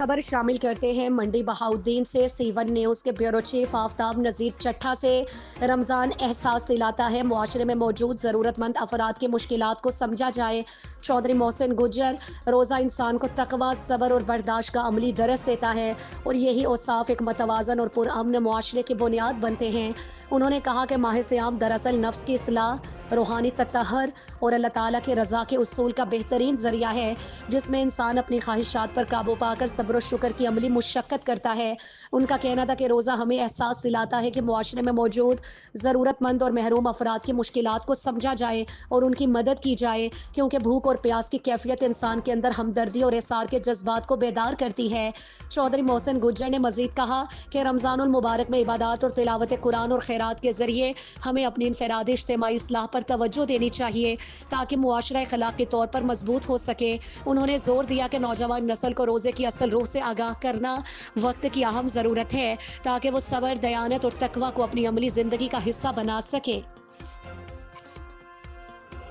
खबर शामिल करते हैं मंडी बहाउद्दीन से। C1 न्यूज़ के ब्यूरो चीफ आफ्ताब नज़ीर चट्ठा से। रमज़ान एहसास दिलाता है मुआशरे में मौजूद ज़रूरतमंद अफराद की मुश्किलात को समझा जाए। चौधरी मोहसिन गुज्जर, रोज़ा इंसान को तकवा, सब्र और बर्दाश्त का अमली दरस देता है और यही औसाफ एक मतवाज़न और पुरअमन मुआशरे की बुनियाद बनते हैं। उन्होंने कहा कि माह सियाम दरअसल नफ्स की इस्लाह, रूहानी तत्तहर और अल्लाह ताला की रज़ा के उसूल का बेहतरीन ज़रिया है, जिसमें इंसान अपनी ख्वाहिशात पर काबू पाकर सब्र और शुक्र की अमली मुशक्कत करता है। उनका कहना था कि रोज़ा हमें एहसास दिलाता है कि मुआशरे में मौजूद ज़रूरतमंद और महरूम अफराद की मुश्किलात को समझा जाए और उनकी मदद की जाए, क्योंकि भूख और प्यास की कैफियत इंसान के अंदर हमदर्दी और एसार के जज्बात को बेदार करती है। चौधरी मोहसिन गुज्जर ने मजीद कहा कि रमज़ानुल मुबारक में इबादत और तिलावत कुरान और खैरात के ज़रिए हमें अपनी इनफरादी इज्तिमाई इस्लाह पर तवज्जो देनी चाहिए ताकि मुआशरा अखलाकी तौर पर मजबूत हो सके। उन्होंने जोर दिया कि नौजवान नस्ल को रोज़े की असल रूह से आगाह करना वक्त की अहम ज़रूरत है ताकि वो सब्र, दयानत और तकवा को अपनी अमली ज़िंदगी का हिस्सा बना सके।